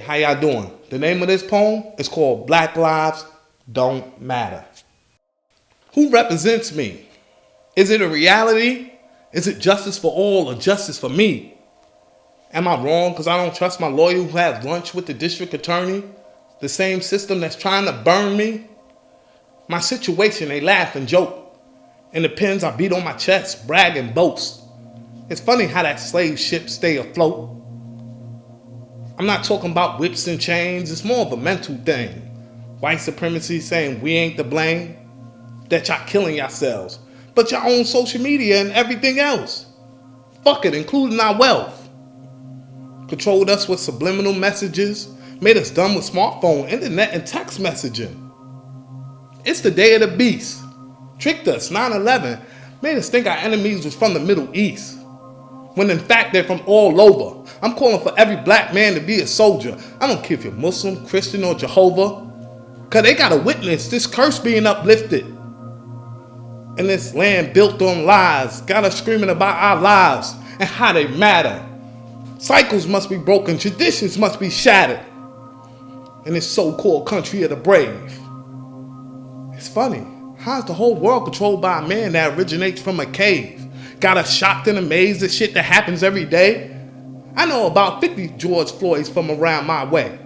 how y'all doing? The name of this poem is called Black Lives Don't Matter. Who represents me? Is it a reality? Is it justice for all or justice for me? Am I wrong because I don't trust my lawyer who has lunch with the district attorney? The same system that's trying to burn me? My situation, they laugh and joke. In the pens, I beat on my chest, brag and boast. It's funny how that slave ship stay afloat. I'm not talking about whips and chains, it's more of a mental thing. White supremacy saying we ain't to blame, that y'all killing yourselves, but y'all own social media and everything else. Fuck it, including our wealth. Controlled us with subliminal messages, made us dumb with smartphone, internet, and text messaging. It's the day of the beast. Tricked us, 9/11, made us think our enemies was from the Middle East, when in fact they're from all over. I'm calling for every black man to be a soldier. I don't care if you're Muslim, Christian, or Jehovah, cause they gotta witness this curse being uplifted. And this land built on lies, got us screaming about our lives and how they matter. Cycles must be broken, traditions must be shattered in this so-called country of the brave. It's funny, how's the whole world controlled by a man that originates from a cave? Got us shocked and amazed at shit that happens every day? I know about 50 George Floyds from around my way.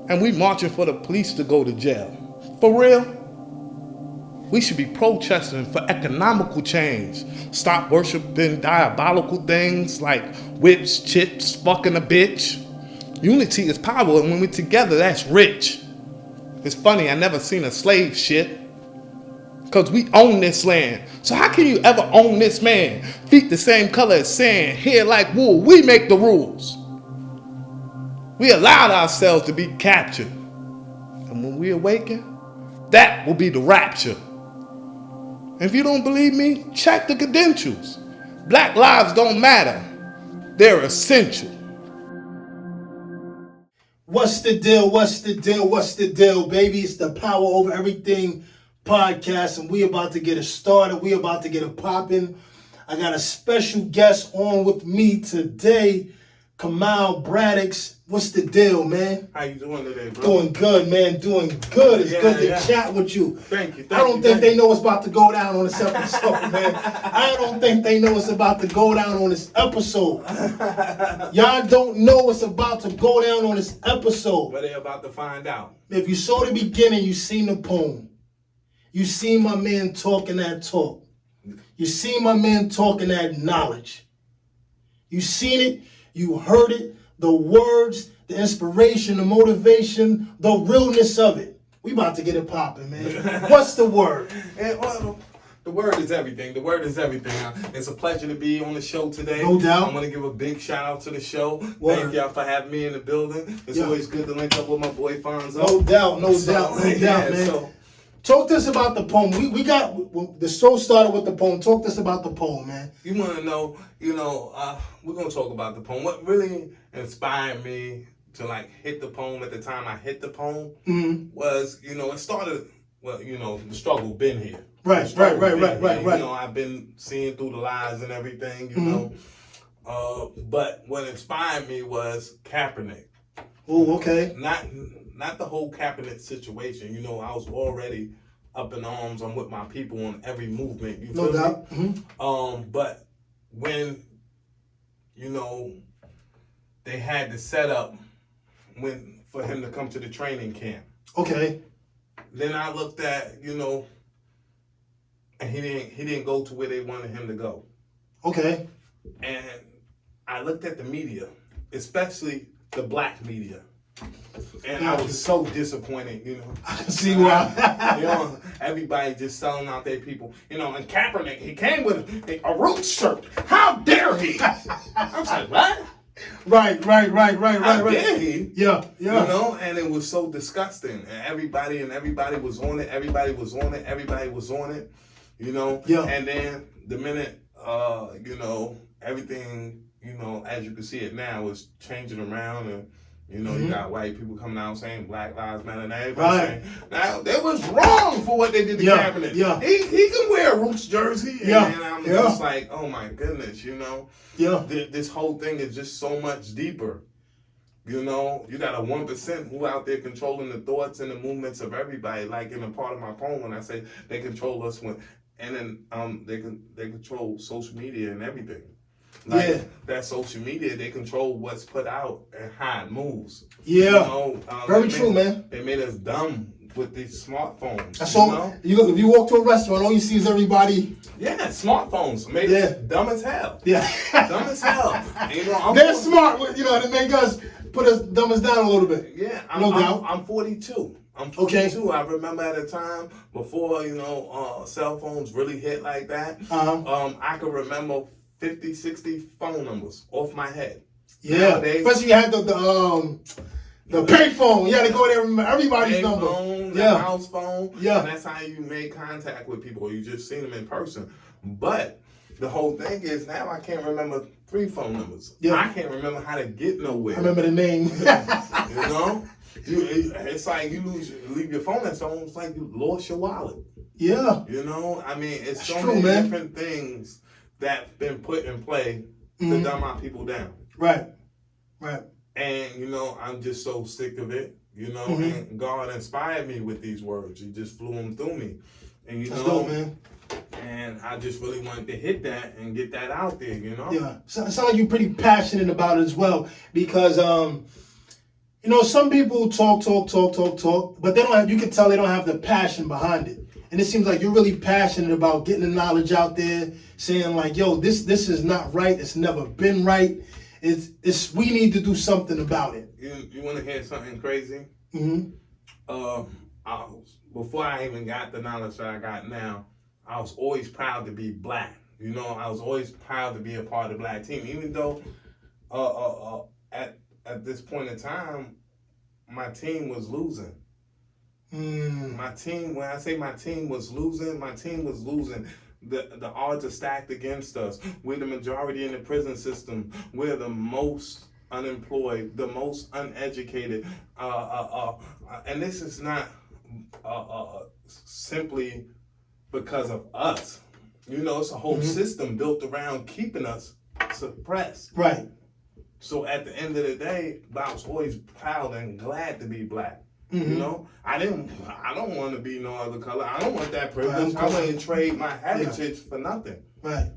And we marching for the police to go to jail. For real? We should be protesting for economical change. Stop worshiping diabolical things like whips, chips, fucking a bitch. Unity is power, and when we're together, that's rich. It's funny, I never seen a slave shit. Cause we own this land. So how can you ever own this man? Feet the same color as sand, hair like wool. We make the rules. We allowed ourselves to be captured. And when we awaken, that will be the rapture. And if you don't believe me, check the credentials. Black lives don't matter. They're essential. What's the deal? What's the deal? What's the deal, baby? It's the Power Over Everything podcast, and we about to get it started. We about to get it popping. I got a special guest on with me today, Kamal Speaks. What's the deal, man? How you doing today, bro? Doing good, man. Doing good. It's good to chat with you. Thank you. I don't think they know what's about to go down on this episode, man. I don't think they know what's about to go down on this episode. Y'all don't know what's about to go down on this episode. But they're about to find out. If you saw the beginning, you seen the poem. You seen my man talking that talk. You seen my man talking that knowledge. You seen it, you heard it, the words, the inspiration, the motivation, the realness of it. We about to get it popping, man. What's the word? Well, the word is everything. The word is everything. It's a pleasure to be on the show today. No doubt. I want to give a big shout out to the show. Word. Thank y'all for having me in the building. It's always good to link up with my boy Fonzo. No doubt, man. So, talk to us about the poem. We got the show started with the poem. Talk to us about the poem, man. you want to know, we're going to talk about the poem. What really inspired me to hit the poem at the time I hit the poem was, it started, the struggle been here. Right. I've been seeing through the lies and everything, but what inspired me was Kaepernick. Oh, okay. Not the whole Kaepernick situation. I was already up in arms. I'm with my people on every movement. You feel no doubt. me? But when, they had the setup for him to come to the training camp. Okay. Then I looked at, and he didn't go to where they wanted him to go. Okay. And I looked at the media, especially the black media. And I was so disappointed, I can see why. Everybody just selling out their people. And Kaepernick, he came with a Roots shirt. How dare he? I was like, what? Right. How dare he? Yeah. And it was so disgusting. And everybody was on it. Everybody was on it. Yeah. And then the minute, everything, as you can see it now, is changing around and. You got white people coming out saying Black Lives Matter and everybody saying, now, they was wrong for what they did to Kaepernick. Yeah. He can wear a Roots jersey. Yeah. And I'm just like, oh my goodness, Yeah. This whole thing is just so much deeper. You know, you got a 1% who out there controlling the thoughts and the movements of everybody. Like in a part of my poem, when I say they control us, and then they control social media and everything. Like that social media, they control what's put out and how it moves. Yeah, you know, very true, man. They made us dumb with these smartphones. So you look, if you walk to a restaurant, all you see is everybody. Yeah, smartphones made us dumb as hell. Yeah, dumb as hell. You know, they're smart. You know, they make us put us dumb us down a little bit. Yeah, no doubt. I'm 42. I'm 42. Okay. I remember at a time before cell phones really hit like that. I could remember 50, 60 phone numbers off my head. Yeah, nowadays, especially you had the pay phone. You had to go there and remember everybody's number. Phone, the house phone. Yeah. And that's how you made contact with people. You just seen them in person. But the whole thing is now I can't remember 3 phone numbers. Yeah. I can't remember how to get nowhere. I remember the name. You know? It's like you leave your phone at someone. It's like you lost your wallet. Yeah. You know? I mean, it's so many different things that's been put in play to dumb our people down. Right. Right. And, you know, I'm just so sick of it, you know, and God inspired me with these words. He just flew them through me. And, you know, dope, man. And I just really wanted to hit that and get that out there, you know? Yeah. So it sounds like you're pretty passionate about it as well because, you know, some people talk, but they don't have, you can tell they don't have the passion behind it. And it seems like you're really passionate about getting the knowledge out there, saying like, yo, this is not right. It's never been right. It's we need to do something about it. You want to hear something crazy? Before I even got the knowledge that I got now, I was always proud to be black. You know, I was always proud to be a part of the black team, even though at this point in time, my team was losing. My team, when I say my team was losing, the odds are stacked against us. We're the majority in the prison system. We're the most unemployed, the most uneducated. And this is not simply because of us. You know, it's a whole system built around keeping us suppressed. Right. So at the end of the day, I was always proud and glad to be black. You know, I don't want to be no other color. I don't want that privilege. I wouldn't trade my heritage for nothing. Right.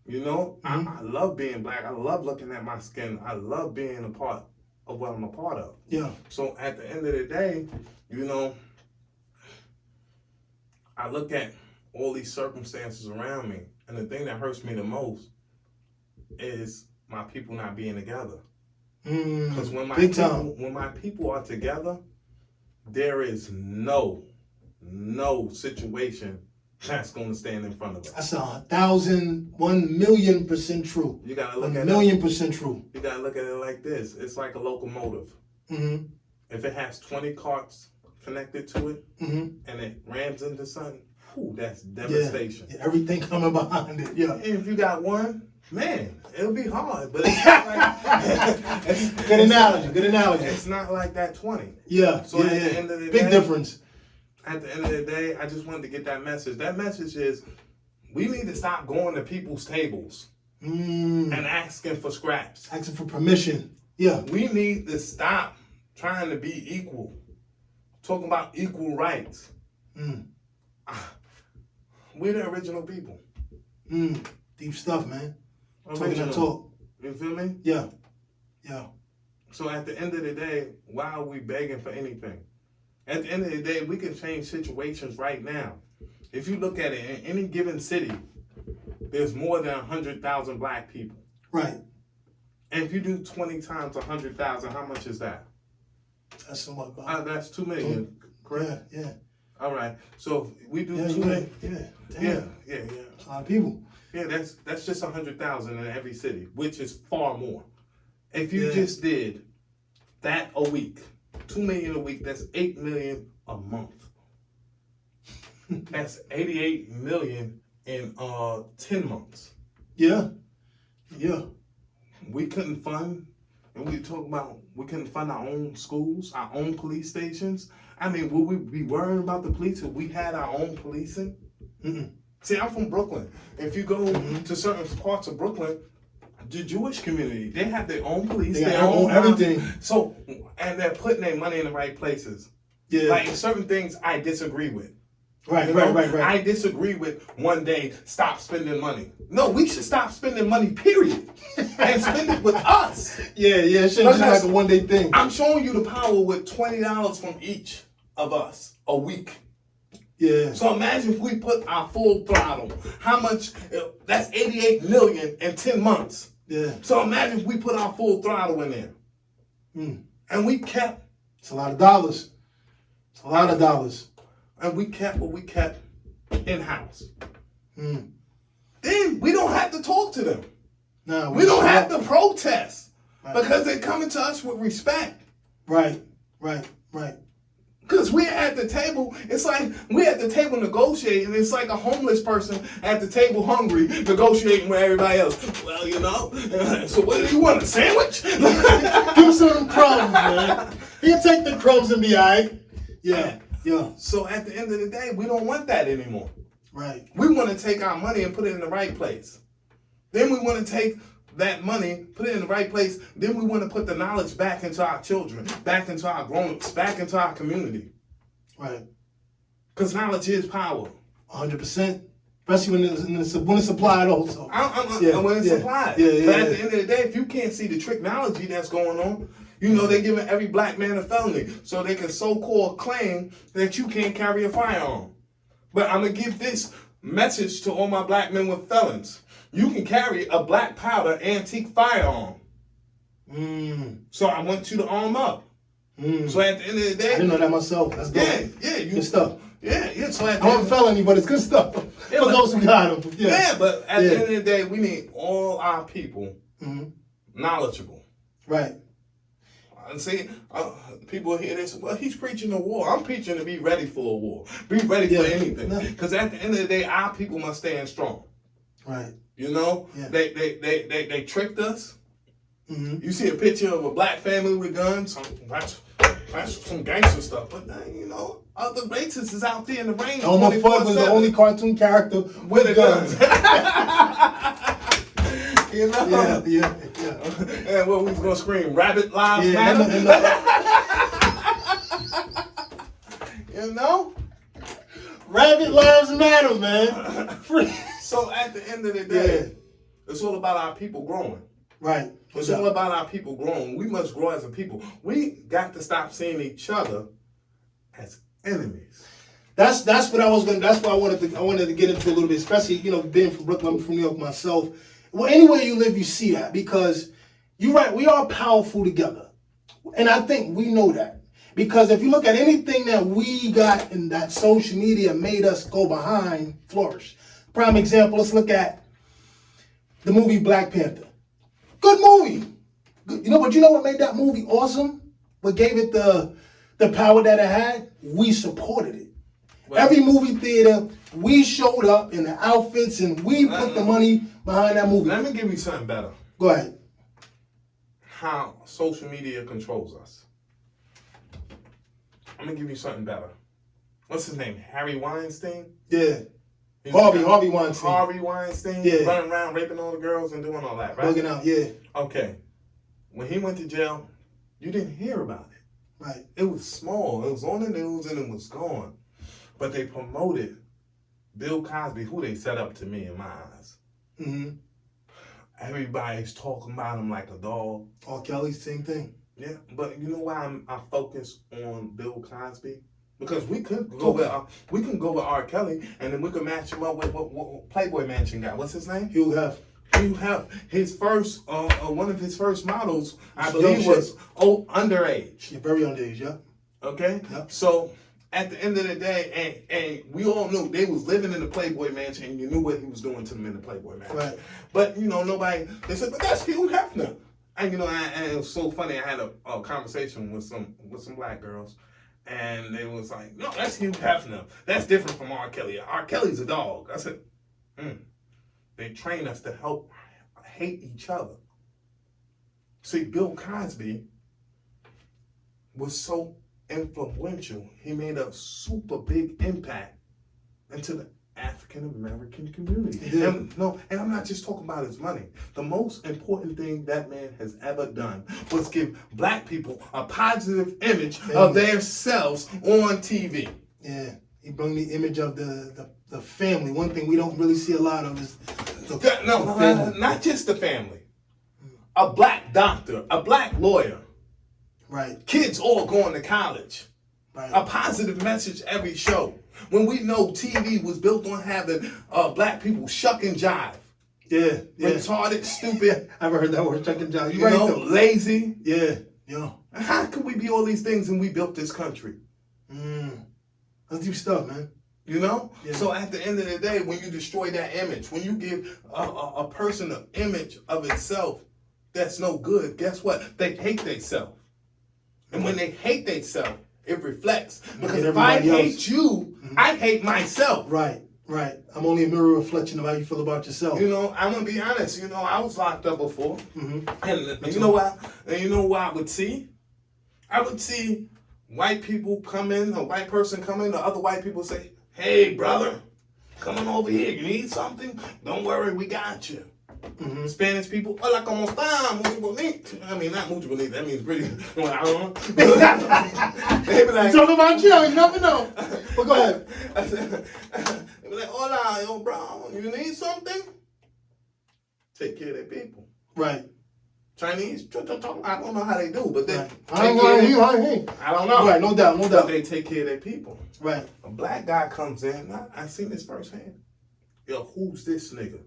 You know, I love being black. I love looking at my skin. I love being a part of what I'm a part of. Yeah. So at the end of the day, you know, I look at all these circumstances around me, and the thing that hurts me the most is my people not being together. Because when my people are together, there is no situation that's going to stand in front of us. That's 1,000,000% true. You gotta look at 1,000,000% true. You gotta look at it like this. It's like a locomotive. If it has 20 carts connected to it and it rams into something, that's devastation. Yeah, everything coming behind it. Yeah. And if you got one, man, it'll be hard, but it's not like good analogy. It's not like that 20. Yeah. So at the end of the day, big difference. At the end of the day, I just wanted to get that message. That message is we need to stop going to people's tables and asking for scraps. Asking for permission. Yeah. We need to stop trying to be equal. Talking about equal rights. We're the original people. Deep stuff, man. Original. Talk. You feel me? Yeah. So at the end of the day, why are we begging for anything? At the end of the day, we can change situations right now. If you look at it, in any given city, there's more than 100,000 black people. Right. And if you do 20 times 100,000, how much is that? That's somewhat. That's 2 million. Correct. Yeah. All right. So if we do 2 million. Yeah. That's a lot of people. Yeah, that's just 100,000 in every city, which is far more. If you just did that a week, 2 million a week, that's 8 million a month. That's 88 million in 10 months. Yeah. We couldn't fund, and we talk about we couldn't fund our own schools, our own police stations. I mean, would we be worrying about the police if we had our own policing? See, I'm from Brooklyn. If you go to certain parts of Brooklyn, the Jewish community, they have their own police, They their got own everything. So, and they're putting their money in the right places. Yeah. Like certain things I disagree with. Right, You know? right. I disagree with one day stop spending money. No, we should stop spending money, period. And spend it with us. Yeah, it shouldn't be like a one day thing. I'm showing you the power with $20 from each of us a week. Yeah. So imagine if we put our full throttle. How much? That's 88 million in 10 months. Yeah. So imagine if we put our full throttle in there. And we kept. It's a lot of dollars. It's a lot of dollars. And we kept what we kept in-house. Then we don't have to talk to them. No, we don't have to protest. Right. Because they're coming to us with respect. Right. Because we're at the table, it's like we're at the table negotiating. It's like a homeless person at the table hungry, negotiating with everybody else. Well, you know, so what do you want, a sandwich? Give him some crumbs, man. He'll take the crumbs and be all right. Yeah. So at the end of the day, we don't want that anymore. Right. We want to take our money and put it in the right place. Then we want to take that money, put it in the right place. Then we want to put the knowledge back into our children, back into our grown-ups, back into our community. Right. Because knowledge is power. 100%. Especially when it's applied also. When it's applied. But at the end of the day, if you can't see the technology that's going on, you know, they're giving every black man a felony so they can so-called claim that you can't carry a firearm. But I'm going to give this message to all my black men with felons. You can carry a black powder antique firearm. So I want you to arm up. So at the end of the day... I didn't know that myself. That's good. Yeah. Good stuff. Yeah. So I want a felony, but it's good stuff for those who got them. Yeah, but at the end of the day, we need all our people knowledgeable. Right. And see, people hear this, well, he's preaching a war. I'm preaching to be ready for a war. Be ready for anything. Because at the end of the day, our people must stand strong. Right. You know? Yeah. They tricked us. You see a picture of a black family with guns, that's some gangster stuff. But, you know, other races is out there in the rain. Elmer Fudd was the only cartoon character with a gun. You know? Yeah. And what we was gonna scream, Rabbit Lives Matter? You know? Rabbit Lives Matter, man. So at the end of the day, it's all about our people growing. Right. It's all about our people growing. We must grow as a people. We got to stop seeing each other as enemies. That's what I was gonna. That's what I wanted to get into a little bit, especially being from Brooklyn, I'm from New York myself. Well, anywhere you live, you see that because you're right. We are powerful together, and I think we know that because if you look at anything that we got in that social media made us go behind, flourish. Prime example. Let's look at the movie Black Panther. Good movie. Good, but you know what made that movie awesome? What gave it the power that it had? We supported it. Well, every movie theater, we showed up in the outfits and we put the money behind that movie. Let me give you something better. Go ahead. How social media controls us. I'm going to give you something better. What's his name? Harry Weinstein? Yeah. Harvey Weinstein. Harvey Weinstein. Yeah. Running around raping all the girls and doing all that, right? Bugging out, yeah. Okay. When he went to jail, you didn't hear about it. Right. It was small. It was on the news and it was gone. But they promoted Bill Cosby, who they set up to me in my eyes. Everybody's talking about him like a dog. R. Kelly, same thing. Yeah, but you know why I focus on Bill Cosby? Because we could go with R. Kelly, and then we could match him up with what Playboy Mansion guy. What's his name? Hugh Hef. His first one of his first models, I believe, was underage. Yeah, very underage. Yeah. Okay. Yep. So at the end of the day, and we all knew they was living in the Playboy Mansion, and you knew what he was doing to them in the Playboy Mansion. Right. But nobody. They said, but that's Hugh Hefner. And and it was so funny. I had a conversation with some black girls. And they was like, no, that's Hugh Hefner. That's different from R. Kelly. R. Kelly's a dog. I said, They train us to hate each other. See, Bill Cosby was so influential. He made a super big impact into the African African American community. Yeah. And I'm not just talking about his money. The most important thing that man has ever done was give black people a positive image of themselves on TV. Yeah, he brought the image of the family. One thing we don't really see a lot of is the family. Not just the family. A black doctor, a black lawyer. Right. Kids all going to college. Right. A positive message every show. When we know TV was built on having black people shuck and jive. Yeah. Retarded, stupid. I've heard that word, shuck and jive. You know, lazy. Yeah. How could we be all these things and we built this country? That's deep stuff, man. You know? Yeah. So at the end of the day, when you destroy that image, when you give a person an image of itself that's no good, guess what? They hate themselves. And when they hate themselves, it reflects. Because if I hate you, I hate myself. Right. I'm only a mirror reflection of how you feel about yourself. You know, I'm gonna be honest. You know, I was locked up before, and you know what? And you know what I would see? I would see white people come in, a white person come in, the other white people say, "Hey, brother, come on over here. You need something? Don't worry, we got you." Spanish people, hola, ¿cómo está? Mucho bonito. I mean, not mucho bonito. That means pretty. I don't know. They be like, talk about you never know. But go ahead. They be like, hola, yo, bro, you need something? Take care of their people. Right. Chinese, I don't know how they do, but they I don't know. Right, no doubt. But they take care of their people. Right. A black guy comes in, I seen this firsthand. Yo, who's this nigga?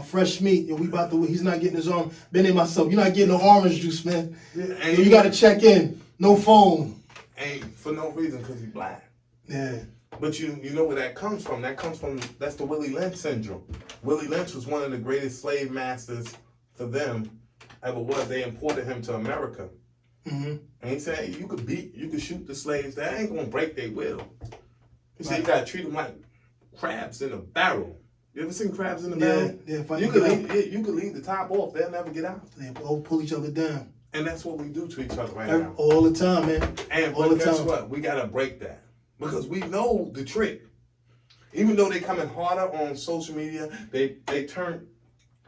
Fresh meat. He's not getting his arm. Benny and myself, you're not getting no orange juice, man. Yeah, and you got to check in. No phone. And for no reason, because he's black. Yeah. But you know where that comes from. That's the Willie Lynch syndrome. Willie Lynch was one of the greatest slave masters for them ever was. They imported him to America. And he said, you could shoot the slaves. That ain't going to break their will. He said, you got to treat them like crabs in a barrel. You ever seen crabs in the barrel? Yeah. You could leave the top off. They'll never get out. They all pull each other down. And that's what we do to each other now. All the time, man. But guess what? We got to break that. Because we know the trick. Even though they coming harder on social media, they turn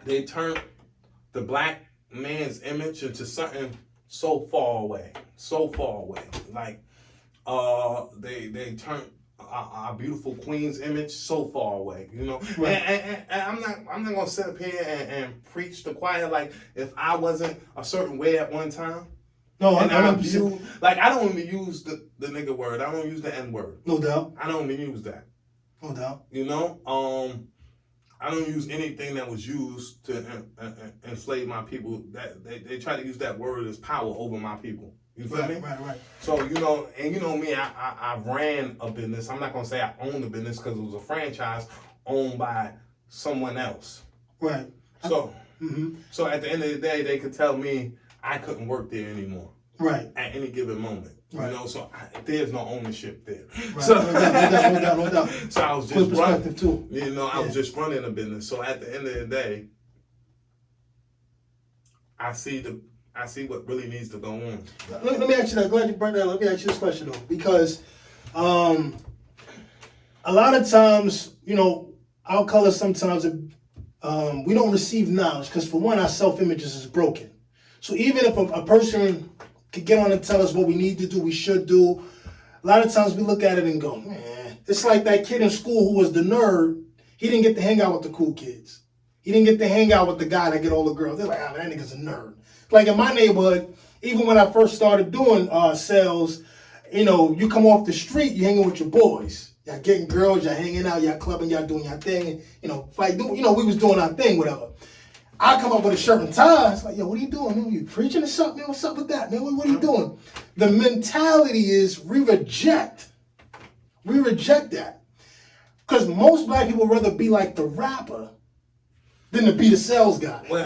the black man's image into something so far away. Like they turn our beautiful queen's image so far away, you know. Right. And I'm not gonna sit up here and preach the choir like if I wasn't a certain way at one time. No, I don't even use the nigga word. I don't use the N word. No doubt. I don't even use that. No doubt. You know, I don't use anything that was used to enslave my people. That they try to use that word as power over my people. You feel me? Right. So, you know me, I ran a business. I'm not going to say I owned the business because it was a franchise owned by someone else. Right. So, so at the end of the day, they could tell me I couldn't work there anymore. Right. At any given moment. Right. You know, so there's no ownership there. Right. So, no doubt. So I was just running. Too. You know, I was just running a business. So at the end of the day, I see what really needs to go on. Let me ask you that. Glad you brought that up. Let me ask you this question though, because a lot of times, you know, our color sometimes we don't receive knowledge because for one, our self-image is broken. So even if a person could get on and tell us what we need to do, we should do, a lot of times we look at it and go, man, it's like that kid in school who was the nerd. He didn't get to hang out with the cool kids. He didn't get to hang out with the guy that get all the girls. They're like, man, that nigga's a nerd. Like in my neighborhood, even when I first started doing sales, you know, you come off the street, you hanging with your boys. Y'all getting girls, y'all hanging out, y'all clubbing, y'all doing your thing. And, you know, we was doing our thing, whatever. I come up with a shirt and tie. It's like, yo, what are you doing, man? You preaching or something, man? What's up with that, man? What are you doing? The mentality is we reject that. Because most black people rather be like the rapper than to be the sales guy. Well,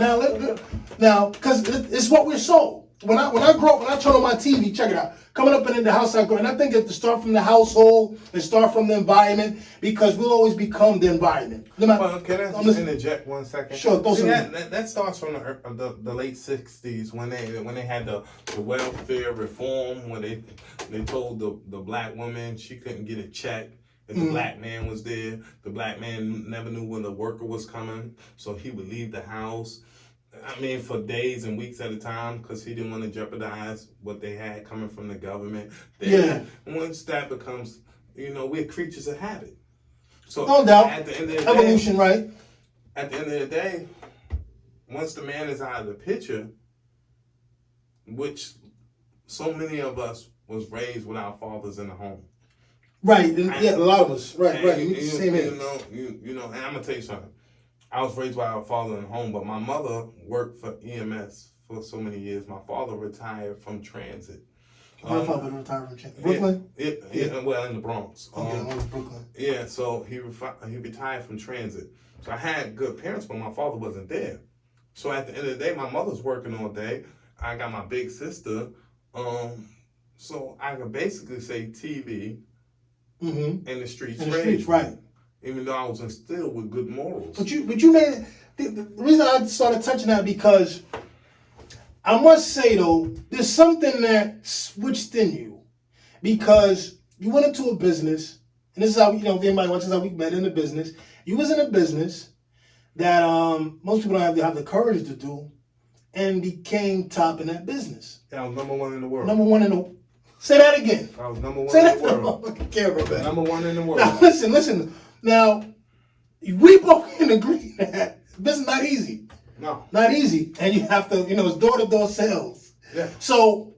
now, because it's what we're sold. When I grow up, when I turn on my TV, check it out. Coming up and in the house I grow, and I think it to start from the household and start from the environment because we'll always become the environment. Can I just interject 1 second? Sure. See, that starts from the late '60s when they had the welfare reform when they told the black woman she couldn't get a check If the black man was there, the black man never knew when the worker was coming, so he would leave the house. I mean, for days and weeks at a time, because he didn't want to jeopardize what they had coming from the government. Then, once that becomes, we're creatures of habit. So no doubt, at the end of the evolution, day, right? At the end of the day, once the man is out of the picture, which so many of us was raised without fathers in the home. Right, a lot of us. Right. Same here. And I'm gonna tell you something. I was raised by a father in the home, but my mother worked for EMS for so many years. My father retired from transit. My father retired from transit. Brooklyn? Yeah, well, in the Bronx. Brooklyn. Yeah, so he retired from transit. So I had good parents, but my father wasn't there. So at the end of the day, my mother's working all day. I got my big sister. So I could basically say TV and the streets. Right. Even though I was instilled with good morals. But you made the reason I started touching that because I must say though, there's something that switched in you because you went into a business, and this is how if anybody watches how we met in the business. You was in a business that most people don't have the courage to do, and became top in that business. Yeah, I was number one in the world. Say that again. I was number one in the world. Camera, man. Number one in the world. Now listen. Now we both can agree that this is not easy. No. Not easy, and you have to, it's door-to-door sales. Yeah. So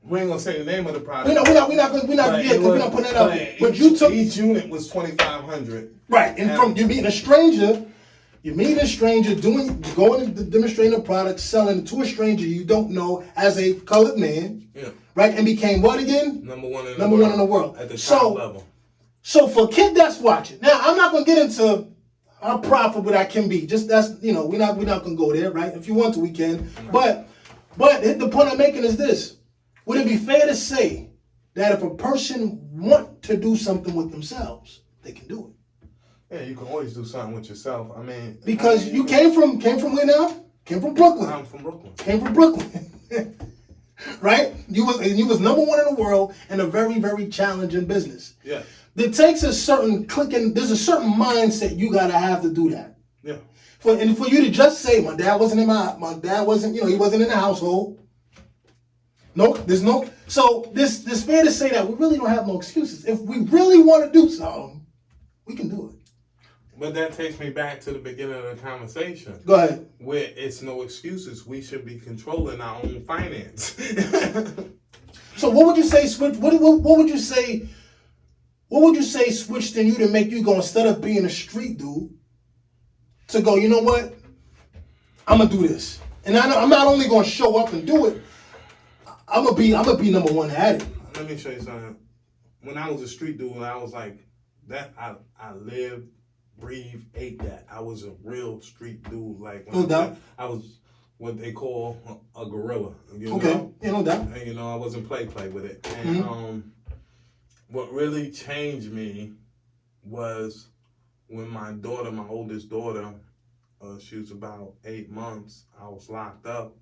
we ain't gonna say the name of the product. We're not putting that out there. But you took each unit was $2,500. Right, and from you meeting a stranger going to demonstrating a product, selling to a stranger you don't know as a colored man. Yeah. Right, and became what again? Number one in the world. At the top level. So for a kid that's watching, now I'm not gonna get into how profitable that can be. Just we're not gonna go there, right? If you want to, we can. But the point I'm making is this: would it be fair to say that if a person want to do something with themselves, they can do it? Yeah, you can always do something with yourself. Because you came from where now? Came from Brooklyn. I'm from Brooklyn. Came from Brooklyn. Right? You was number one in the world in a very, very challenging business. Yeah. It takes a certain there's a certain mindset you gotta have to do that. Yeah. For you to just say my dad wasn't in he wasn't in the household. So this fair to say that we really don't have no excuses. If we really want to do something, we can do it. But that takes me back to the beginning of the conversation. Go ahead. Where it's no excuses. We should be controlling our own finance. So what would you say switch? What would you say? What would you say switched in you to make you go, instead of being a street dude, to go, you know what? I'm gonna do this, and I'm not only gonna show up and do it. I'm gonna be number one at it. Let me show you something. When I was a street dude, I was like that. I lived, breathed, ate that. I was a real street dude. Like no doubt. I was what they call a gorilla. Okay. Yeah, no doubt. And I wasn't play with it. And what really changed me was when my oldest daughter, she was about 8 months. I was locked up,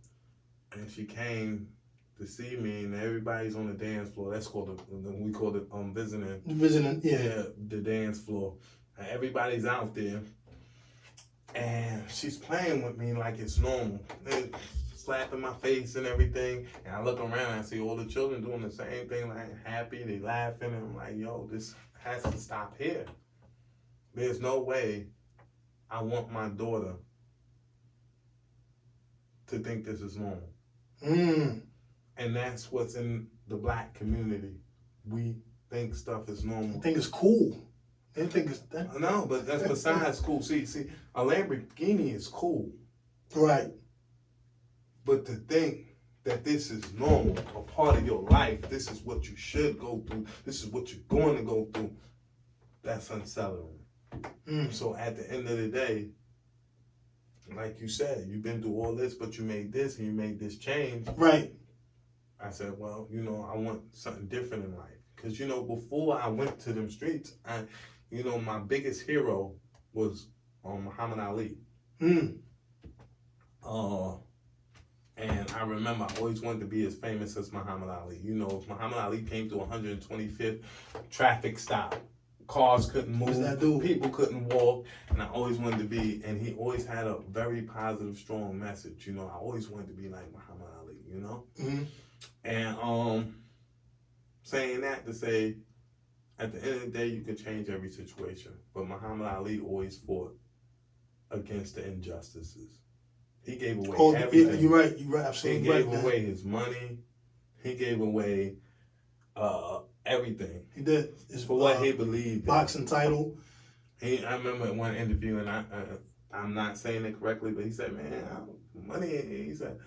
and she came to see me, and everybody's on the dance floor. That's called we call it visiting. Visiting, yeah. Yeah, the dance floor. And everybody's out there, and she's playing with me like it's normal. And slapping my face and everything, and I look around and I see all the children doing the same thing, like happy, they laughing, and I'm like, yo, this has to stop here. There's no way I want my daughter to think this is normal. And that's what's in the black community. We think stuff is normal. I think it's cool. They think it's that. No, but that's besides cool. See, a Lamborghini is cool. Right. But to think that this is normal, a part of your life, this is what you should go through, this is what you're going to go through, that's unsettling. So at the end of the day, like you said, you've been through all this, but you made this and you made this change. Right. I said, well, I want something different in life. Because, before I went to them streets, my biggest hero was Muhammad Ali. And I remember I always wanted to be as famous as Muhammad Ali. If Muhammad Ali came to 125th traffic stop, cars couldn't Was move, that dude. people couldn't walk, and I always wanted to be, and he always had a very positive, strong message, you know. I always wanted to be like Muhammad Ali, you know. Mm-hmm. And saying that to say, at the end of the day, you can change every situation, but Muhammad Ali always fought against the injustices. He gave away everything. You're right. You're right. Absolutely right. He gave away his money. He gave away everything. He did. For what he believed. Boxing title. I remember in one interview, and I'm not saying it correctly, but he said, "Man, money." He said,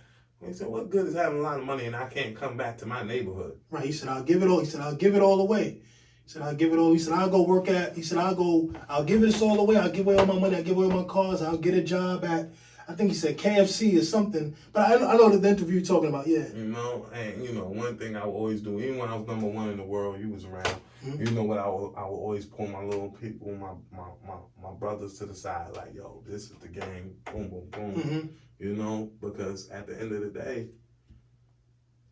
"What good is having a lot of money and I can't come back to my neighborhood?" Right. He said, "I'll give it all." He said, "I'll give it all away." He said, "I'll give it all." He said, "I'll go work at." He said, I'll give this all away. I'll give away all my money. I'll give away my cars. I'll get a job at." I think he said KFC or something, but I know the interview you're talking about, yeah. You know, and you know, one thing I would always do, even when I was number one in the world, you was around. Mm-hmm. You know what I would always pull my little people, my brothers to the side, like, yo, this is the game, boom, boom, boom. Mm-hmm. You know, because at the end of the day,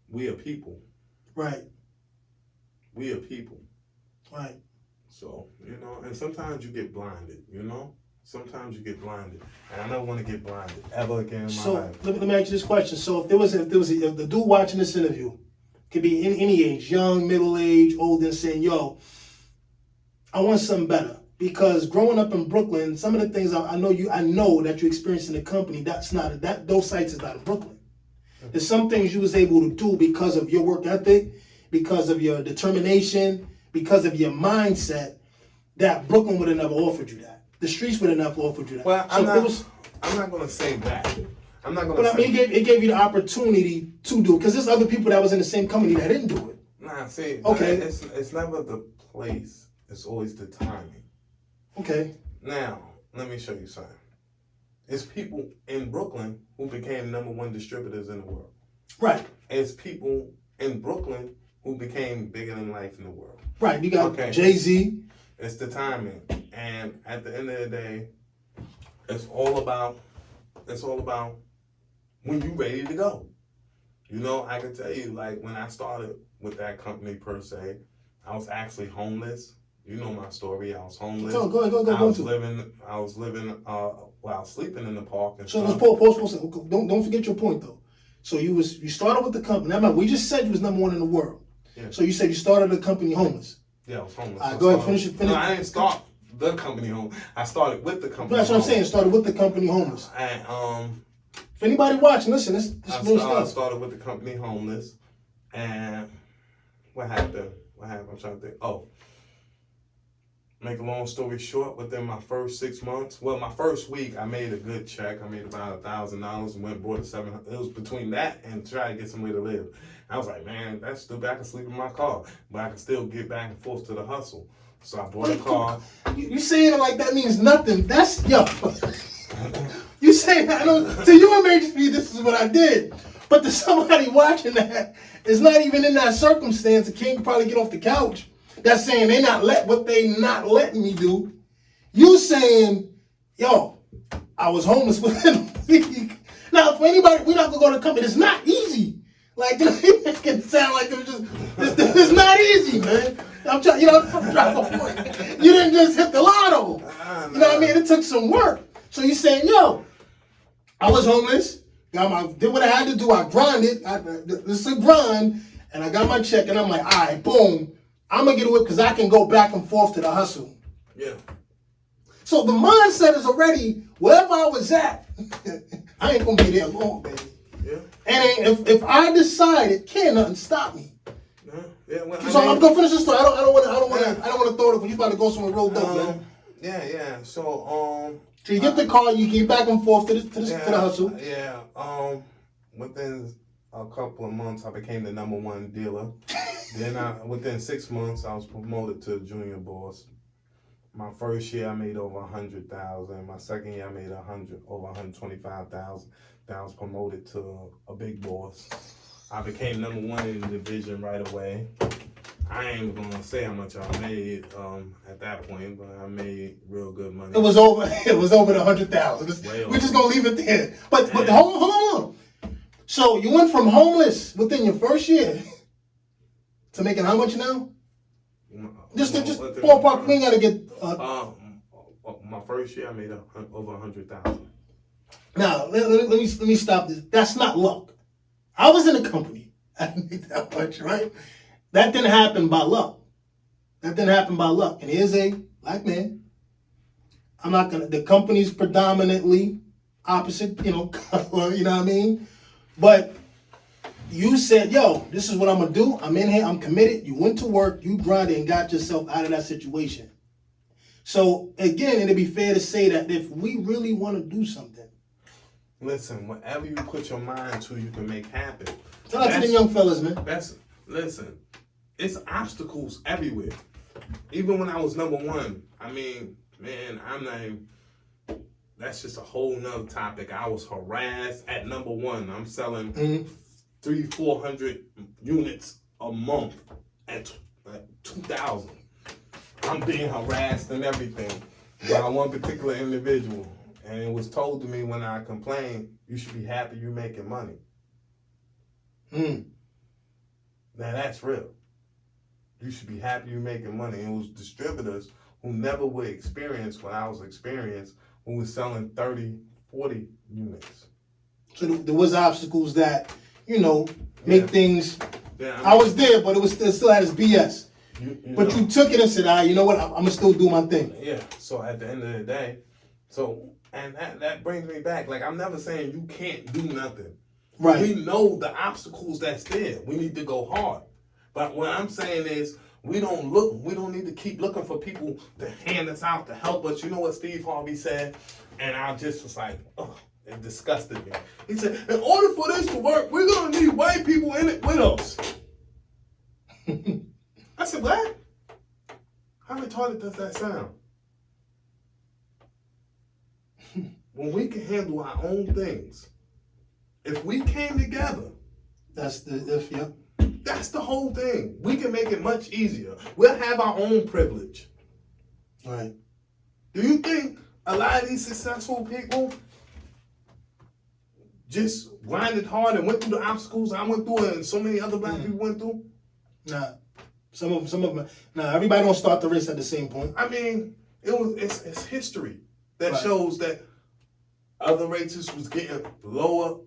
we are people. Right. We are people. Right. So, you know, and sometimes you get blinded, you know? Sometimes you get blinded, and I don't want to get blinded ever again in my life. So let me ask you this question: so if the dude watching this interview, could be in any age, young, middle age, old, and saying, "Yo, I want something better," because growing up in Brooklyn, some of the things I know that you experienced in the company, those sites is not in Brooklyn. There's some things you was able to do because of your work ethic, because of your determination, because of your mindset, that Brooklyn would have never offered you that. The streets would have never offered you that. Well, I'm not going to say that. I'm not going to. But I mean, it gave you the opportunity to do it, because there's other people that was in the same company that didn't do it. Nah, see, okay, it's never the place. It's always the timing. Okay. Now, let me show you something. It's people in Brooklyn who became #1 distributors in the world. Right. It's people in Brooklyn who became bigger than life in the world. Right. You got Jay-Z. It's the timing. And at the end of the day, it's all about when you're ready to go. You know, I can tell you, like, when I started with that company per se, I was actually homeless. You know my story. I was homeless. Go ahead. I was sleeping in the park and so stuff. Let's pause. Don't forget your point though. So you started with the company. Now, we just said you was #1 in the world. Yeah. So you said you started the company homeless. Yeah, I was homeless. Go ahead, finish it. No, I didn't start the company home. I started with the company. That's what I'm saying. Started with the company homeless. And if anybody watching, listen, this real stuff. I started with the company homeless, and what happened? I'm trying to think. Oh, make a long story short, within my first 6 months, my first week, I made a good check. I made about $1,000 and went and bought a $700. It was between that and trying to get somewhere to live. I was like, man, that's stupid. I can sleep in my car, but I can still get back and forth to the hustle. So I bought a car. You saying it like that means nothing. That's, yo. You saying that, to you it may just be this is what I did. But to somebody watching that is not even in that circumstance, the king could probably get off the couch. That's saying they not letting me do. You saying, yo, I was homeless within a week. Now, for anybody, we're not gonna go to the company. It's not easy. Like, you know, it can sound like it's not easy, man. I'm trying to point. You didn't just hit the lotto. You know what I mean? It took some work. So you saying, yo, I was homeless, did what I had to do. I grinded. This is a grind, and I got my check, and I'm like, all right, boom. I'm going to get away because I can go back and forth to the hustle. Yeah. So the mindset is already, wherever I was at, I ain't going to be there long, baby. Yeah. And if I decide can't nothing stop me. Yeah. I'm gonna finish this story. I don't want to throw it. You about to go somewhere real dope, man. Yeah. So you get the car, you get back and forth to the hustle. Yeah. Within a couple of months, I became the #1 dealer. Then within 6 months, I was promoted to junior boss. My first year, I made over $100,000. My second year, I made over $125,000. Then I was promoted to a big boss. I became #1 in the division right away. I ain't gonna say how much I made at that point, but I made real good money. It was over the 100,000. We're just gonna leave it there. But hold on. So you went from homeless within your first year to making how much now? Just ballpark. We ain't gotta get. My first year, I made over 100,000. Now let me stop this. That's not luck. I was in a company. I didn't make that much, right? That didn't happen by luck. And here's a black man. I'm not gonna. The company's predominantly opposite, color. You know what I mean? But you said, "Yo, this is what I'm gonna do. I'm in here. I'm committed." You went to work. You grinded and got yourself out of that situation. So again, it'd be fair to say that if we really want to do something, listen. Whatever you put your mind to, you can make happen. Tell that to the young fellas, man. Listen. It's obstacles everywhere. Even when I was number one, I mean, man, I'm not even. That's just a whole nother topic. I was harassed at number one. I'm selling 300-400 units a month at 2,000. I'm being harassed and everything by one particular individual. And it was told to me when I complained, you should be happy you're making money. Now that's real. You should be happy you're making money. It was distributors who never would experience what I was experiencing, who was selling 30, 40 units. So there was obstacles that, make things. Yeah, I was there, but it still had its BS. But you took it and said, you know what, I'm going to still do my thing. Yeah, so at the end of the day, and that brings me back. Like, I'm never saying you can't do nothing. Right. We know the obstacles that's there. We need to go hard. But what I'm saying is, we don't need to keep looking for people to hand us out, to help us. You know what Steve Harvey said? And I just was like, oh, it disgusted me. He said, in order for this to work, we're going to need white people in it with us. I said, what? How retarded does that sound? When we can handle our own things, if we came together, that's the whole thing. We can make it much easier. We'll have our own privilege. Right. Do you think a lot of these successful people just grinded hard and went through the obstacles I went through and so many other black people went through? Nah. Some of them. Nah, everybody don't start the race at the same point. I mean, it's history that shows that other races was getting lower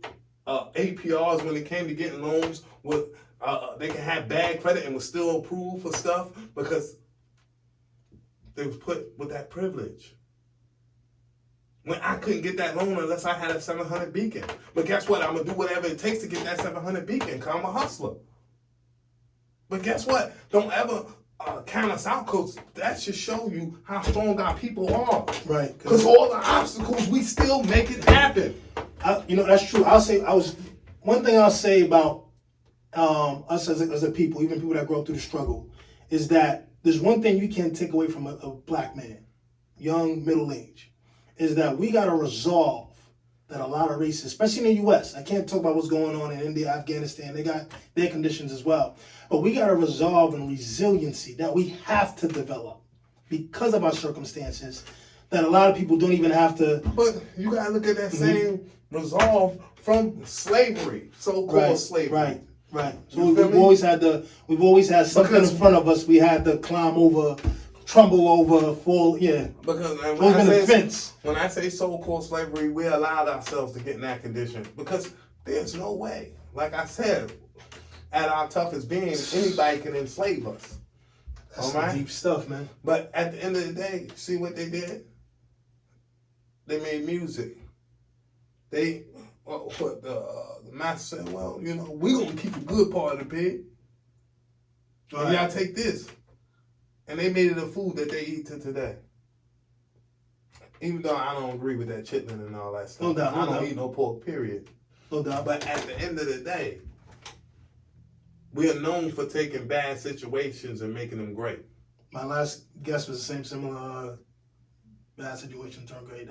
APRs when it came to getting loans. They can have bad credit and was still approved for stuff because they was put with that privilege. When I couldn't get that loan unless I had a 700 beacon. But guess what? I'm going to do whatever it takes to get that 700 beacon because I'm a hustler. But guess what? Don't ever count us out because that should show you how strong our people are. Right. Because all the obstacles, we still make it happen. That's true. One thing I'll say about us as a people, even people that grow up through the struggle, is that there's one thing you can't take away from a black man, young, middle age, is that we got to resolve that a lot of races, especially in the U.S., I can't talk about what's going on in India, Afghanistan, they got their conditions as well, but we got to resolve and resiliency that we have to develop because of our circumstances that a lot of people don't even have to. But you got to look at that same resolve from slavery, so-called slavery. Right. So we've always had something in front of us we had to climb over, trumble over, fall, Because when I say so-called slavery, we allowed ourselves to get in that condition because there's no way. Like I said, at our toughest being, anybody can enslave us. That's some deep stuff, man. But at the end of the day, see what they did? They made music. The master said, well, we're going to keep the good part of the pig. Right. Y'all take this. And they made it a food that they eat to today. Even though I don't agree with that chitlin and all that stuff. No doubt. I don't eat no pork, period. No doubt. But at the end of the day, we are known for taking bad situations and making them great. My last guess was the same similar bad situation turned great.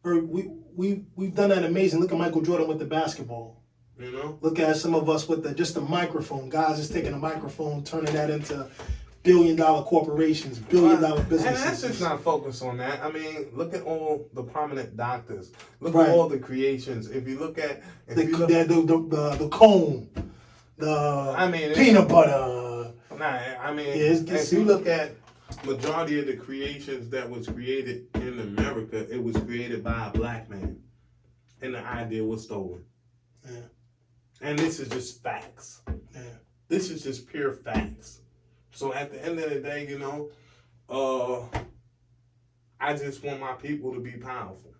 We've done that amazing. Look at Michael Jordan with the basketball. Look at some of us with just the microphone. Guys just taking a microphone, turning that into billion-dollar corporations, billion-dollar businesses. And that's just not focused on that. I mean, look at all the prominent doctors. Look at all the creations. If you look at the cone, the peanut butter. I mean, it's if you look at majority of the creations that was created in America, it was created by a black man, and the idea was stolen. Yeah. And this is just facts. Yeah. This is just pure facts. So at the end of the day, you know, I just want my people to be powerful.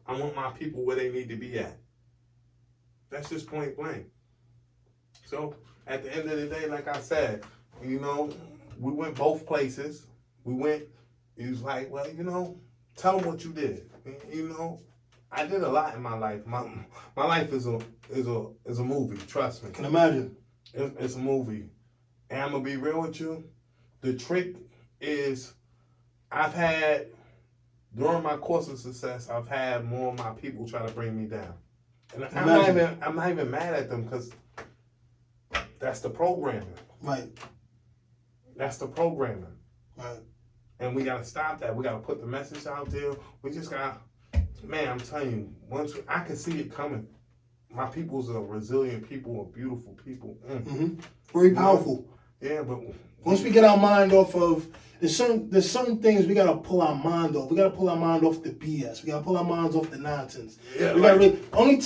I want my people where they need to be at. That's just point blank. So at the end of the day, like I said, you know, we went both places. He was like, well, you know, tell them what you did. You know, I did a lot in my life. My life is a movie. Trust me. Can imagine. It's a movie. And I'm gonna be real with you. The trick is, during my course of success, I've had more of my people try to bring me down. And I'm not even mad at them because that's the programming. Right. That's the programming. Right. And we gotta stop that. We gotta put the message out there. We just gotta, man, I'm telling you, I can see it coming. My people's a resilient people, a beautiful people. Very powerful. Yeah, but once we get our mind off of, there's certain things we gotta pull our mind off. We gotta pull our mind off the BS. We gotta pull our minds off the nonsense. Yeah, we gotta the only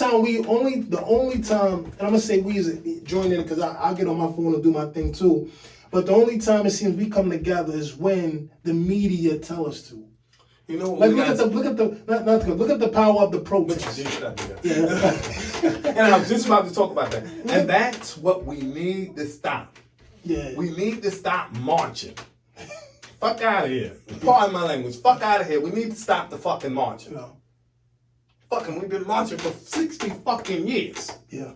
time, and I'm gonna say we join in because I get on my phone and do my thing too. But the only time it seems we come together is when the media tell us to. You know, like look at the power of the protest. Yeah. And I was just about to talk about that. And that's what we need to stop. Yeah. We need to stop marching. Fuck out of here. Pardon my language. Fuck out of here. We need to stop the fucking marching. Yeah. Fucking, we've been marching for 60 fucking years. Yeah.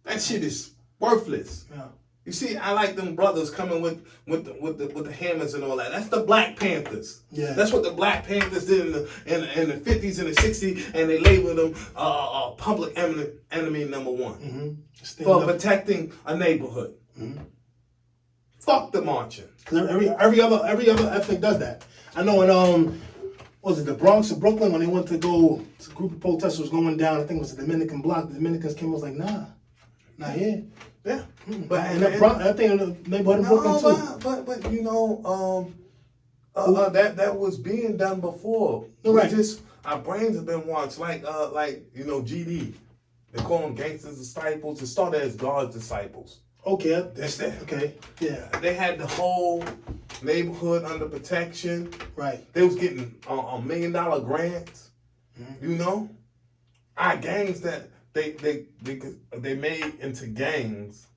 That shit is worthless. Yeah. You see, I like them brothers coming with the hammers and all that. That's the Black Panthers. Yeah. That's what the Black Panthers did in the 50s and the 60s, and they labeled them public enemy number one for protecting a neighborhood. Fuck the marching. Every other ethnic does that. I know in was it the Bronx or Brooklyn when they went to go, a group of protesters going down. I think it was the Dominican block. The Dominicans came and was like, nah, not here. Yeah, but I think in the neighborhood in Brooklyn too. But you know, that was being done before. Right. Our brains have been washed. Like you know, GD. They call them gangsters disciples. It started as God's disciples. Okay. Okay. Yeah. They had the whole neighborhood under protection. Right. They was getting $1 million grants. You know, our gangs that they made into gangs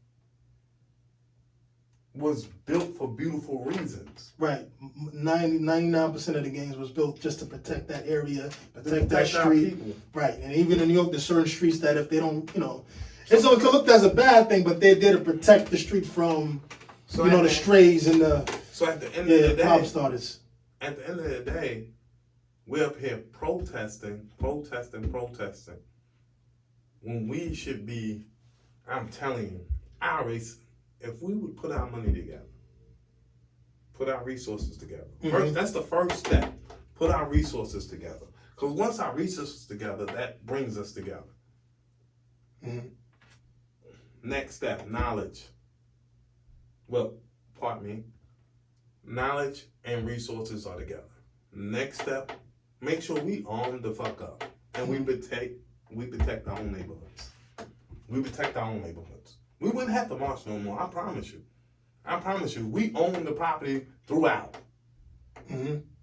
was built for beautiful reasons. Right. 99% of the gangs was built just to protect that area, protect that street. Right. And even in New York, there's certain streets that if they don't, you know, it's only looked as a bad thing, but they're there to protect the street from, the strays and the. So at the end of the day, problem starters. At the end of the day, we're up here protesting. When we should be, I'm telling you, if we would put our money together, put our resources together. First, that's the first step. Put our resources together. Because once our resources together, that brings us together. Next step, knowledge. Well, pardon me. Knowledge and resources are together. Next step, make sure we arm the fuck up. And we protect our own neighborhoods. We protect our own neighborhoods. We wouldn't have to march no more, I promise you. We own the property throughout.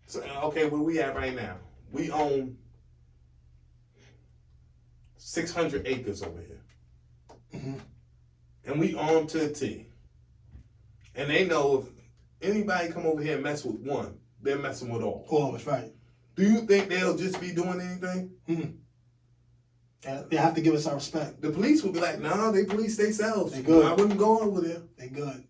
So, okay, where we at right now? We own 600 acres over here. And we armed to the T. And they know if anybody come over here and mess with one, they're messing with all. Oh, that's right. Do you think they'll just be doing anything? They have to give us our respect. The police would be like, nah, they police themselves. They good. I wouldn't go over there. They good.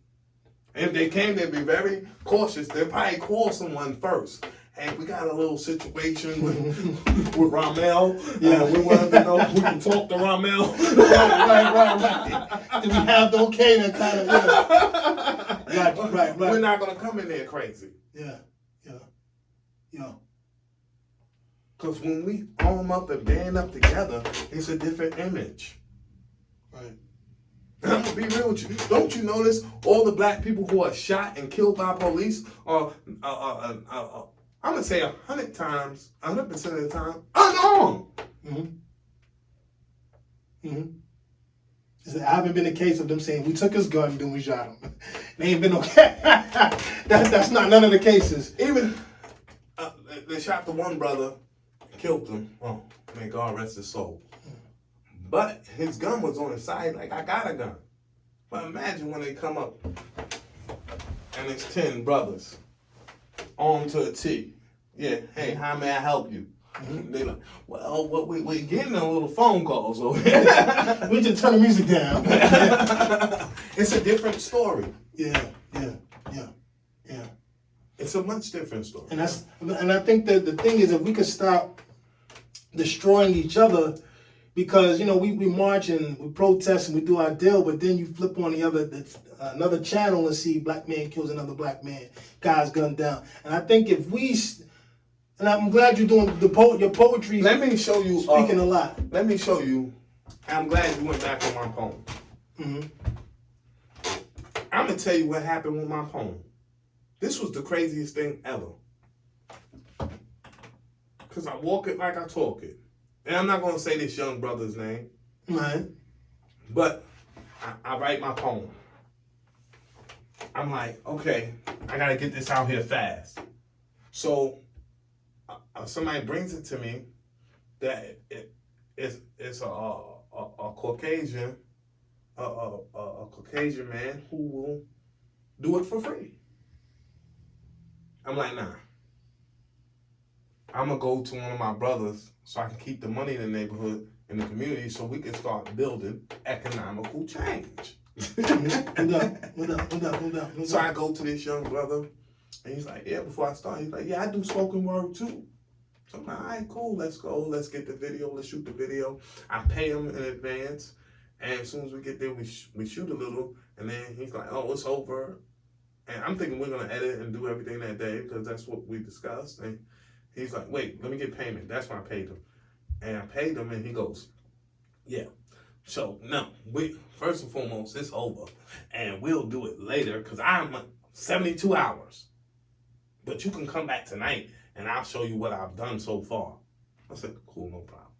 And if they came, they'd be very cautious. They'd probably call someone first. Hey, we got a little situation with Ramel. Yeah, we want to know if we can talk to Ramel. Right. Do we have the okay to kind of, Right. We're not going to come in there crazy. Yeah. Because when we arm up and band up together, it's a different image. Right. I'm gonna be real with you. Don't you notice all the black people who are shot and killed by police are, I'm gonna say 100% of the time, unarmed. I haven't been a case of them saying we took his gun, then we shot him. They ain't been okay. That's not none of the cases. Even they shot the one brother, killed him. Oh, may God rest his soul. But his gun was on his side, like I got a gun. But imagine when they come up and it's 10 brothers, armed to a T. Yeah, hey, how may I help you? They like, well, we're getting a little phone calls over here. We just turn the music down. It's a different story. Yeah. It's a much different story. And I think that the thing is, if we could stop destroying each other, because we march and we protest and we do our deal, but then you flip on another channel and see black man kills another black man, guy's gunned down. And I think if we, and I'm glad you're doing your poetry. Let me show you. Speaking a lot. Let me show you. I'm glad you went back on my poem. I'm gonna tell you what happened with my poem. This was the craziest thing ever. Cause I walk it like I talk it. And I'm not gonna say this young brother's name. Right. But I write my poem. I'm like, okay, I gotta get this out here fast. So somebody brings it to me that it's a Caucasian, a Caucasian man who will do it for free. I'm like, nah. I'm gonna go to one of my brothers so I can keep the money in the neighborhood, in the community, so we can start building economical change. Hold up. So I go to this young brother, and he's like, yeah, before I start, he's like, yeah, I do spoken word too. So I'm like, all right, cool, let's go, let's get the video, let's shoot the video. I pay him in advance, and as soon as we get there, we shoot a little, and then he's like, oh, it's over. And I'm thinking we're gonna edit and do everything that day, because that's what we discussed. And he's like, wait, let me get payment. That's when I paid him. And I paid him, and he goes, yeah. So, no, first and foremost, it's over. And we'll do it later, because I'm 72 hours. But you can come back tonight, and I'll show you what I've done so far. I said, cool, no problem,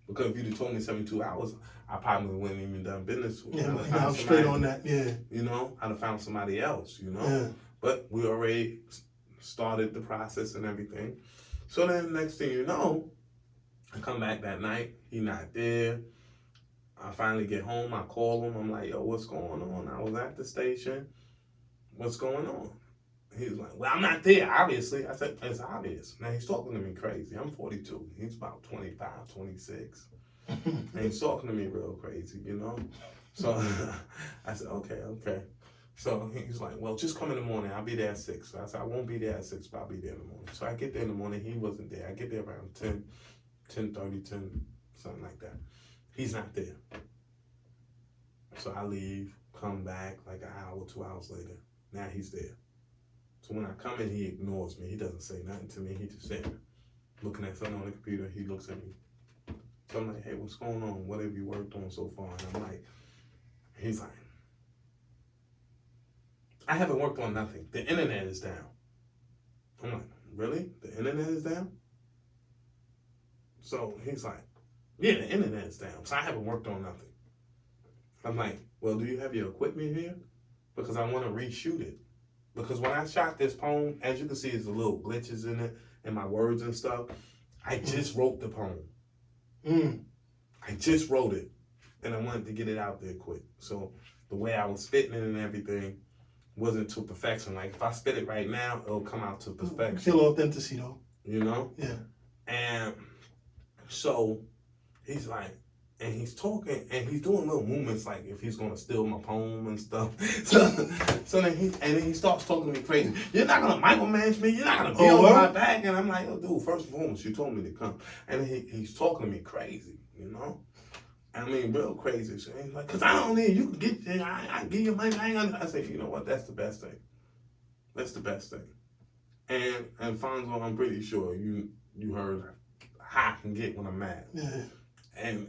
Because if you'd have told me 72 hours, I probably wouldn't even done business with you. Yeah, I'm straight on that, yeah. I'd have found somebody else, Yeah. But we already started the process and everything. So then next thing you know, I come back that night, he not there. I finally get home, I call him, I'm like, yo, what's going on? I was at the station, what's going on? He's like, well, I'm not there, obviously. I said, it's obvious. Now, he's talking to me crazy. I'm 42. He's about 25, 26. And he's talking to me real crazy, So I said, okay. So he's like, well, just come in the morning. I'll be there at 6. So I said, I won't be there at 6, but I'll be there in the morning. So I get there in the morning. He wasn't there. I get there around 10:30, something like that. He's not there. So I leave, come back like an hour, 2 hours later. Now he's there. So when I come in, he ignores me. He doesn't say nothing to me. He just sitting there, looking at something on the computer. He looks at me. So I'm like, hey, what's going on? What have you worked on so far? And I'm like, he's like, I haven't worked on nothing. The internet is down. I'm like, really? The internet is down? So he's like, yeah, the internet is down. So I haven't worked on nothing. I'm like, well, do you have your equipment here? Because I want to reshoot it. Because when I shot this poem, as you can see, there's a little glitches in it and my words and stuff. I just wrote the poem. I just wrote it. And I wanted to get it out there quick. So the way I was spitting it and everything wasn't to perfection. Like if I spit it right now, it'll come out to perfection. Still authenticity though. Yeah. And so he's like, and he's talking, and he's doing little movements like if he's gonna steal my poem and stuff. So then he starts talking to me crazy. You're not gonna micromanage me. You're not gonna be on my back. And I'm like, oh, dude, first and foremost, you told me to come. And he's talking to me crazy, I mean, real crazy. So he's like, cause I don't need you. Can get, I give you money. I say, you know what? That's the best thing. That's the best thing. And Fonzo, I'm pretty sure you heard how I can get when I'm mad. Yeah. And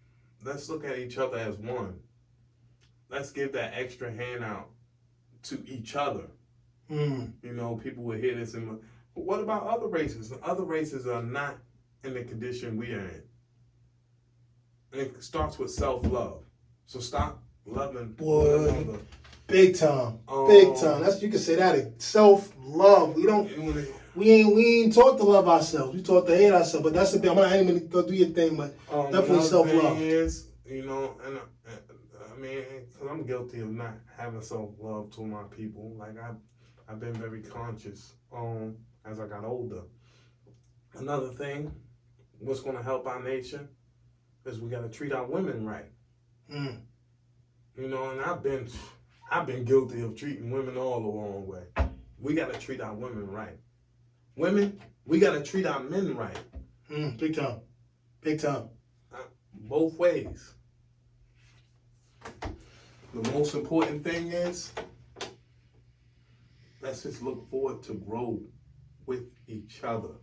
let's look at each other as one. Let's give that extra hand out to each other. You know, people will hear this and, but what about other races? Other races are not in the condition we are in. And it starts with self-love. So stop loving one another. Big time. Big time. That's, you can say that. Self-love. We ain't taught to love ourselves. We taught to hate ourselves. But that's the thing. I'm not even gonna go do your thing, but definitely self-love. Thing is, you know, and I mean, because I'm guilty of not having self-love to my people. Like I've been very conscious as I got older. Another thing, what's going to help our nation is we got to treat our women right. You know, and I've been guilty of treating women all the wrong way. We got to treat our women right. Women, we got to treat our men right. Big time. Big time. Both ways. The most important thing is, let's just look forward to grow with each other.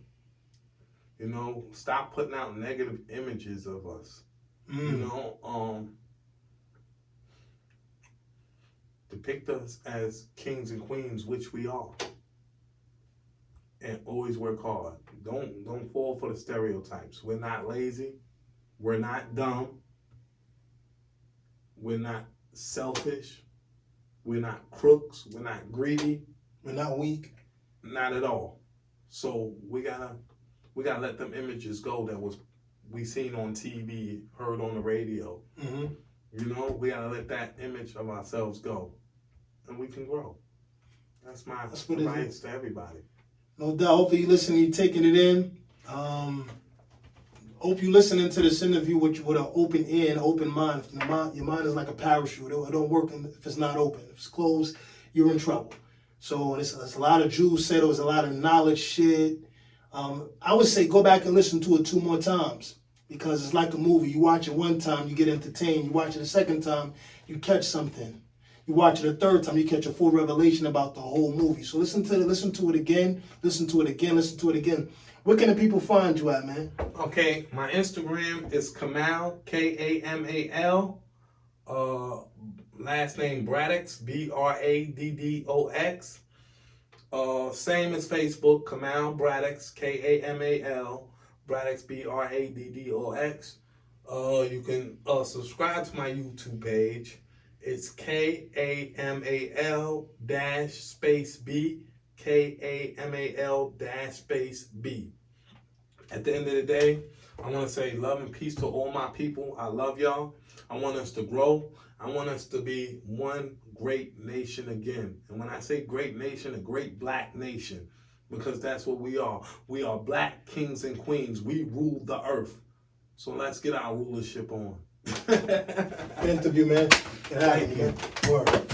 You know, stop putting out negative images of us. You know, depict us as kings and queens, which we are. And always work hard. Don't fall for the stereotypes. We're not lazy. We're not dumb. We're not selfish. We're not crooks. We're not greedy. We're not weak. Not at all. So we gotta let them images go that we seen on TV, heard on the radio. You know, we gotta let that image of ourselves go, and we can grow. That's my advice to everybody. No doubt. Hopefully you're listening, you're taking it in. Hope you're listening to this interview with an open ear and open mind. Your mind is like a parachute. It don't work if it's not open. If it's closed, you're in trouble. So there's a lot of Jews said, there was a lot of knowledge shit. I would say go back and listen to it 2 more times, because it's like a movie. You watch it one time, you get entertained. You watch it a second time, you catch something. You watch it a third time, you catch a full revelation about the whole movie. So listen to it again, listen to it again. Where can the people find you at, man? Okay, my Instagram is Kamal, Kamal. Last name Braddox, Braddox. Same as Facebook, Kamal Braddox, Kamal, Braddox, Braddox. You can subscribe to my YouTube page. It's KAMAL-B, KAMAL-B. At the end of the day, I want to say love and peace to all my people. I love y'all. I want us to grow. I want us to be one great nation again. And when I say great nation, a great black nation, because that's what we are. We are black kings and queens. We rule the earth. So let's get our rulership on. Good interview, man. Get out of here. Word.